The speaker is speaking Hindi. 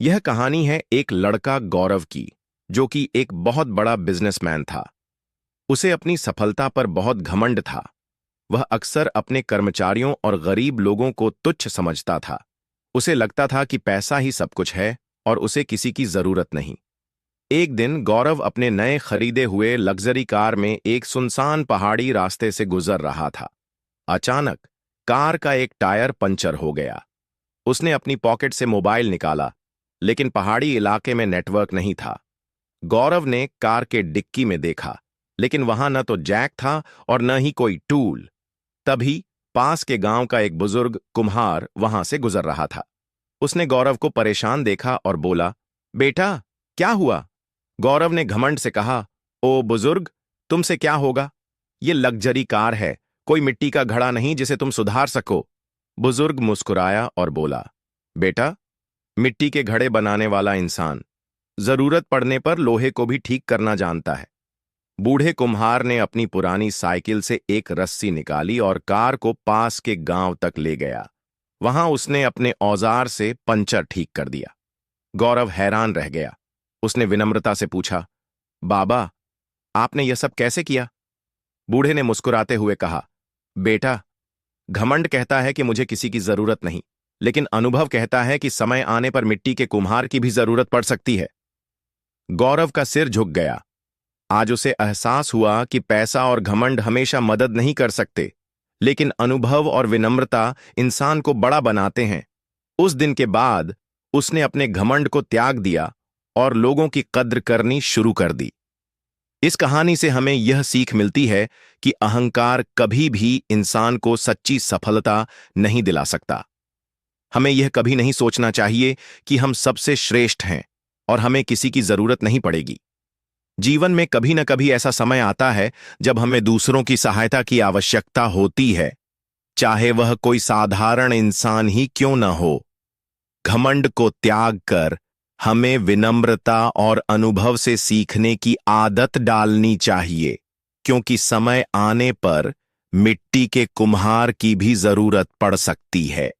यह कहानी है एक लड़का गौरव की, जो कि एक बहुत बड़ा बिजनेसमैन था। उसे अपनी सफलता पर बहुत घमंड था। वह अक्सर अपने कर्मचारियों और गरीब लोगों को तुच्छ समझता था। उसे लगता था कि पैसा ही सब कुछ है और उसे किसी की जरूरत नहीं। एक दिन गौरव अपने नए खरीदे हुए लग्जरी कार में एक सुनसान पहाड़ी रास्ते से गुजर रहा था। अचानक कार का एक टायर पंचर हो गया। उसने अपनी पॉकेट से मोबाइल निकाला, लेकिन पहाड़ी इलाके में नेटवर्क नहीं था। गौरव ने कार के डिक्की में देखा, लेकिन वहां न तो जैक था और न ही कोई टूल। तभी पास के गांव का एक बुजुर्ग कुम्हार वहां से गुजर रहा था। उसने गौरव को परेशान देखा और बोला, बेटा, क्या हुआ? गौरव ने घमंड से कहा, ओ बुजुर्ग, तुमसे क्या होगा? ये लग्जरी कार है, कोई मिट्टी का घड़ा नहीं जिसे तुम सुधार सको। बुजुर्ग मुस्कुराया और बोला, बेटा, मिट्टी के घड़े बनाने वाला इंसान जरूरत पड़ने पर लोहे को भी ठीक करना जानता है। बूढ़े कुम्हार ने अपनी पुरानी साइकिल से एक रस्सी निकाली और कार को पास के गांव तक ले गया। वहां उसने अपने औजार से पंचर ठीक कर दिया। गौरव हैरान रह गया। उसने विनम्रता से पूछा, बाबा, आपने यह सब कैसे किया? बूढ़े ने मुस्कुराते हुए कहा, बेटा, घमंड कहता है कि मुझे किसी की जरूरत नहीं, लेकिन अनुभव कहता है कि समय आने पर मिट्टी के कुम्हार की भी जरूरत पड़ सकती है। गौरव का सिर झुक गया। आज उसे एहसास हुआ कि पैसा और घमंड हमेशा मदद नहीं कर सकते, लेकिन अनुभव और विनम्रता इंसान को बड़ा बनाते हैं। उस दिन के बाद उसने अपने घमंड को त्याग दिया और लोगों की कद्र करनी शुरू कर दी। इस कहानी से हमें यह सीख मिलती है कि अहंकार कभी भी इंसान को सच्ची सफलता नहीं दिला सकता। हमें यह कभी नहीं सोचना चाहिए कि हम सबसे श्रेष्ठ हैं और हमें किसी की जरूरत नहीं पड़ेगी। जीवन में कभी न कभी ऐसा समय आता है जब हमें दूसरों की सहायता की आवश्यकता होती है, चाहे वह कोई साधारण इंसान ही क्यों न हो। घमंड को त्याग कर हमें विनम्रता और अनुभव से सीखने की आदत डालनी चाहिए, क्योंकि समय आने पर मिट्टी के कुम्हार की भी जरूरत पड़ सकती है।